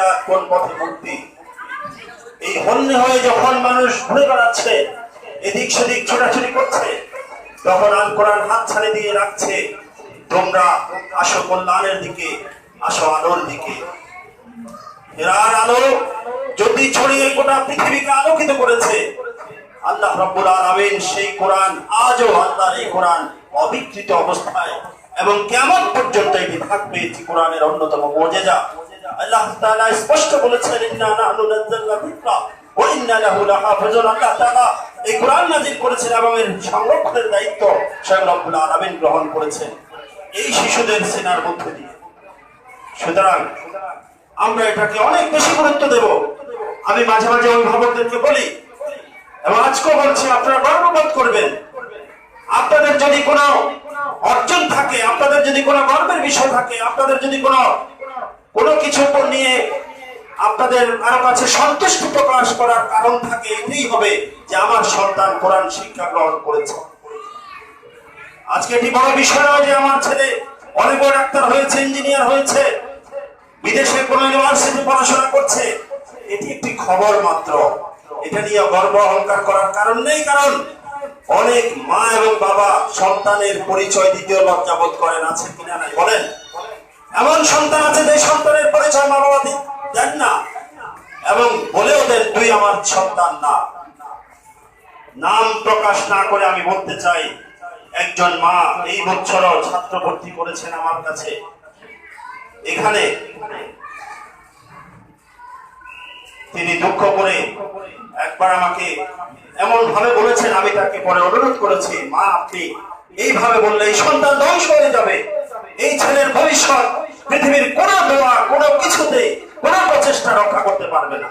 নাজাত, কোন পথে মুক্তি। এই হন্যে হয়ে যখন মানুষ ঘুরে বেড়াচ্ছে, এদিক সেদিক ছোটাছুটি করছে, তখন আল কোরআন হাত ছাড়ে দিয়ে রাখছে, তোমরা আসো কল্যাণের দিকে, আসো আলোর দিকে। এরার আলো যদি ছড়িয়ে গোটা পৃথিবীকে আলোকিত করেছে আল্লাহ রাব্বুল আলামিন, সেই কোরআন আজও আল্লাহর এই কোরআন অবিকৃত অবস্থায় এবং কিয়ামত পর্যন্ত এটি থাকবে। এটি কোরআনের অন্যতম মুজিজা। আল্লাহ তাআলা স্পষ্ট বলেছেন, ইন্না নাহনু নাযালনা যিকরা ওয়া ইন্না লাহু লাহাফিজুন। আল্লাহ তাআলা এই কোরআন নাযিল করেছেন এবং এর সংরক্ষণের দায়িত্ব স্বয়ং রব্বুল আলামিন গ্রহণ করেছেন এই শিশুদের সিনার মধ্যে দিয়ে। সুতরাং আমরা এটাকে অনেক বেশি গুরুত্ব দেব। আমি মাঝে মাঝে অভিভাবকদেরকে বলি এবং আজকেও বলছি, আপনারা গর্ববোধ করবেন। আপনাদের যদি কোনো অর্জন থাকে, আপনাদের যদি কোনো গর্বের বিষয় থাকে, আপনাদের যদি কোনো কিছু নিয়ে আপনাদের কারো কাছে সন্তুষ্টি প্রকাশ করার কারণ থাকে, এটাই হবে যে আমার সন্তান কোরআন শিক্ষা গ্রহণ করেছে। আজকে এটি বড় বিষয় নয় যে আমার ছেলে অনেক বড় ডাক্তার হয়েছে, ইঞ্জিনিয়ার হয়েছে, বিদেশে কোন ইউনিভার্সিটি পড়াশোনা করছে। এটি একটি খবর মাত্র। এটা নিয়ে গর্ব অহংকার করার কারণ নেই। কারণ অনেক মা এবং বাবা সন্তানের পরিচয় দ্বিতীয় লজ্জাবোধ করেন, আছে কিনা নাই বলেন? এমন সন্তান আছে যে সন্তানের পরিচয় মা বাবা দেন না এবং বলেও দেন তুই আমার সন্তান না। নাম প্রকাশ না করে আমি বলতে চাই, একজন মা এই বছরও ছাত্র ভর্তি করেছেন আমার কাছে। এখানে তিনি দুঃখ করে একবার আমাকে এমন ভাবে বলেছেন, আমি তাকে পরে অনুরোধ করেছি, মা আপনি এইভাবে বললে এই সন্তান ধ্বংস হয়ে যাবে, এই ছেলের ভবিষ্যৎ পৃথিবীর কোন দোয়া, কোনো কিছুতে, কোনো প্রচেষ্টা রক্ষা করতে পারবে না।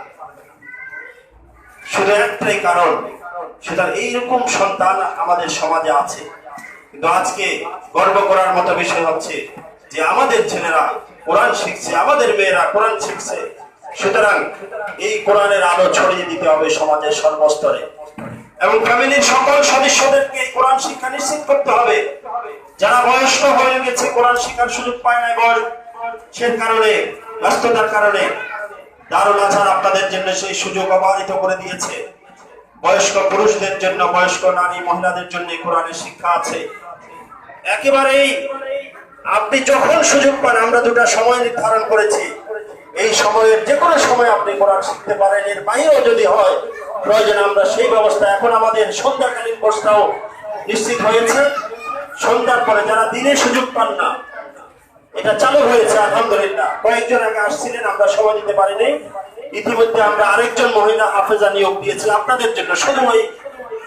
শুধু একটাই কারণ, সেটা এইরকম সন্তান আমাদের সমাজে আছে। কিন্তু আজকে গর্ব করার মতো বিষয় হচ্ছে যে আমাদের ছেলেরা কোরআন শিখছে, আমাদের মেয়েরা কোরআন শিখছে। সুতরাং এই কোরআনের আলো ছড়িয়ে দিতে হবে সমাজের সর্বস্তরে এবং ফ্যামিলির সকল সদস্যদেরকে এই কোরআন শিক্ষা নিশ্চিত করতে হবে। যারা বয়স্ক হয়ে গেছে, কোরআন শিক্ষার সুযোগ পায় না, বয়সের কারণে, ব্যস্ততার কারণে, দারুল আজহার আপনাদের জন্য সেই সুযোগ অবাধিত করে দিয়েছে। বয়স্ক পুরুষদের জন্য, বয়স্ক নারী মহিলাদের জন্য কোরআনের শিক্ষা আছে। একেবারেই আপনি যখন সুযোগ পান, আমরা দুটা সময় নির্ধারণ করেছি, এই সময়ের যে কোনো সময় আপনি কোরআন শিখতে পারেন। এর বাইরেও যদি হয় প্রয়োজন আমরা সেই ব্যবস্থা, এখন আমাদের সন্ধ্যাকালীন কোর্সটাও নিশ্চিত হয়েছে। সন্ধ্যার পরে যারা দিনে সুযোগ পান না, এটা চালু হয়েছে আলহামদুলিল্লাহ। কয়েকজন আগে আসছিলেন, আমরা সময় দিতে পারিনি। ইতিমধ্যে আমরা আরেকজন মহিলা হাফেজা নিয়োগ দিয়েছি আপনাদের জন্য, শুধু ওই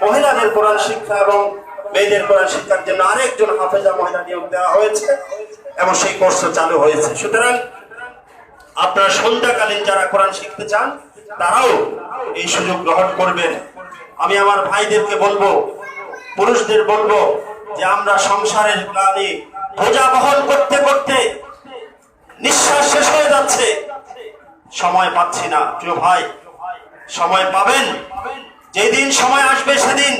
মহিলাদের কোরআন শিক্ষা এবং মেয়েদের কোরআন শিক্ষার জন্য আরেকজন হাফেজা মহিলা নিয়োগ দেওয়া হয়েছে এবং সেই কোর্সও চালু হয়েছে। সুতরাং আপনারা সন্ধ্যাকালীন যারা কোরআন শিখতে চান তারাও এই সুযোগ গ্রহণ করবেন। আমি আমার ভাইদেরকে বলবো, পুরুষদের বলবো যে আমরা সংসারের গ্লানি বোঝা বহন করতে করতে নিঃশ্বাস শেষ হয়ে যাচ্ছে, সময় পাচ্ছি না। প্রিয় ভাই, সময় পাবেন। যেদিন সময় আসবে সেদিন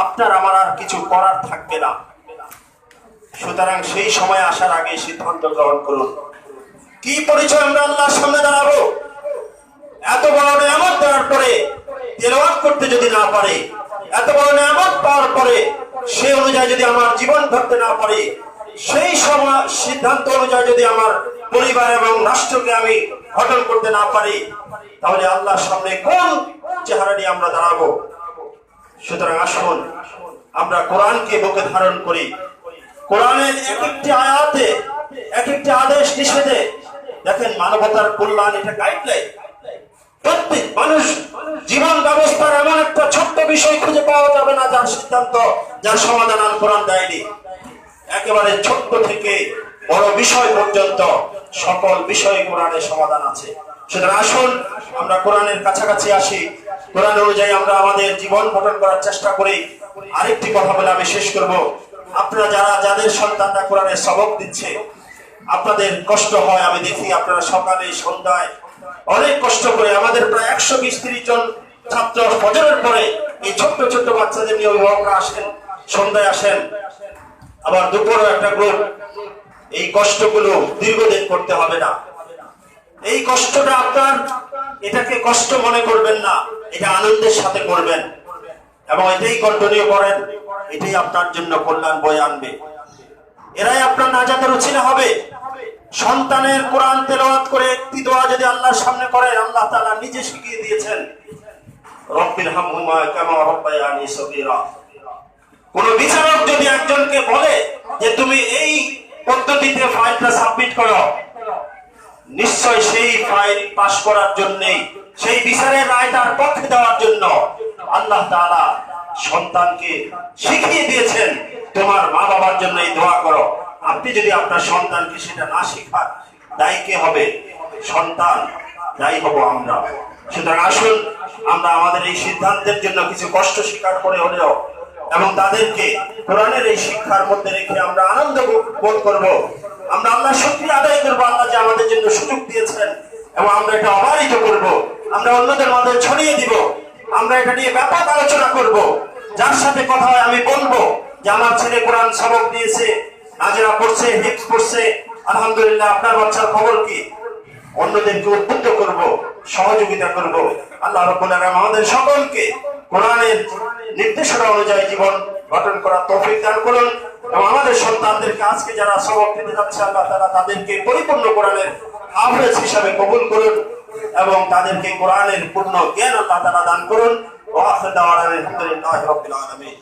আপনার আমার আর কিছু করার থাকবে না। সুতরাং সেই সময় আসার আগে সিদ্ধান্ত গ্রহণ করুন, কি পরিচয় আমরা আল্লাহর সামনে দাঁড়াবো। এত বড় নিয়ামত দেওয়ার পরে তেলাওয়াত করতে যদি না পারে, এত বড় নিয়ামত পাওয়ার পরে সেই অনুযায়ী যদি আমার জীবন ধরতে না পারি, সেই সময় সিদ্ধান্ত অনুযায়ী যদি আমার পরিবার এবং রাষ্ট্রকে আমি গঠন করতে না পারি, তাহলে আল্লাহর সামনে কোন চেহারা নিয়ে আমরা দাঁড়াবো। সুতরাং আসুন আমরা কোরআনকে বুকে ধারণ করি। কোরআনের এক একটি আয়াতে, এক একটি আদেশ নিষেধে দেখেন মানবতার কল্যাণ, এটা গাইডলাইন। প্রত্যেক মানুষ জীবন ব্যবস্থার এমন একটা ছোট্ট বিষয় খুঁজে পাওয়া যাবে না যার সিদ্ধান্ত, যার সমাধান আল কোরআন দেয়নি। একেবারে ছোট্ট থেকে বড় বিষয় পর্যন্ত সকল বিষয়ে কোরআনের সমাধান আছে। সুতরাং আসুন আমরা কোরআনের কাছাকাছি আসি, কোরআন অনুযায়ী আমরা আমাদের জীবন গঠন করার চেষ্টা করি। আরেকটি কথা বলে আমি শেষ করব, আপনারা যাদের সন্তানরা কোরআনের সবক দিচ্ছে, আপনাদের কষ্ট হয়, আমি দেখি আপনারা সকালে সন্ধ্যায় অনেক কষ্ট করে, আমাদের প্রায় 120-130 জন ছাত্র ফজরের পরে এই ছোট্ট ছোট্ট বাচ্চাদের নিয়ে অভিভাবকরা আসেন, সন্ধ্যায় আসেন, আবার দুপুরও একটা গ্রুপ। এই কষ্টগুলো দীর্ঘদিন করতে হবে না। এই কষ্টটা আপনার, এটাকে কষ্ট মনে করবেন না, এটা আনন্দের সাথে করবেন এবং এটাই কন্টিনিউ করেন। এটাই আপনার জন্য কল্যাণ বয়ে আনবে। এরাই আপনার নাজাতের উছিলা হবে। সন্তানের কোরআন তেলাওয়াত করে একটি দোয়া যদি আল্লাহর সামনে করেন, আল্লাহ তাআলা নিজে শিখিয়ে দিয়েছেন, রব্বির হামহুমা কামা রাব্বায়ানি সগীরা। কোন বিচারক যদি একজনকে বলে যে তুমি এই পদ্ধতিতে ফাইলটা সাবমিট করো, নিশ্চয় সেই ফাইল পাস করার জন্য, সেই বিচারের রায় তার পক্ষে দেওয়ার জন্য আল্লাহ তাআলা সন্তানকে শিখিয়ে দিয়েছেন, তোমার মা বাবার জন্য এই দোয়া করো। আপনি যদি আপনার সন্তানকে সেটা না শেখান, দায়ী কে হবে? সন্তান, দায়ী হব আমরা। সুতরাং আসুন আমরা আমাদের এই সিদ্ধান্তের জন্য কিছু কষ্ট স্বীকার করে হলেও এবং তাদেরকে কোরআনের এই শিক্ষার মধ্যে রেখে আমরা আনন্দ বোধ করব। আমরা আল্লাহর শুকরিয়া আদায় করবো, আল্লাহ যে আমাদের জন্য সুযোগ দিয়েছেন, এবং আমরা এটা অবারিত করব। আমরা অন্যদের মধ্যে ছড়িয়ে দিব। আমরা এটা নিয়ে ব্যাপক আলোচনা করব। যার সাথে কথা হয় আমি বলবো যে আমার ছেলে কোরআন সবক দিয়েছে, নাজেরা পড়ছে, হিফজ পড়ছে, আলহামদুলিল্লাহ, আপনার বাচ্চার খবর কি? অন্যদেরকে উদ্বুদ্ধ করব, সহযোগিতা করব। আল্লাহ রাব্বুল আলামিন আমাদের সকলকে কোরআনের নির্দেশনা অনুযায়ী জীবন গঠন করার তৌফিক দান করুন, এবং আমাদের সন্তানদেরকে আজকে যারা সবক দিতে যাচ্ছে, আল্লাহ তাআলা তাদেরকে পরিপূর্ণ কোরআনের হাফেজ হিসাবে কবুল করুন এবং তাদেরকে কোরআনের পূর্ণ জ্ঞান আল্লাহ তাআলা দান করুন। ওয়া আখিরু দাওয়ানা আলহামদুলিল্লাহি রাব্বিল আলামিন।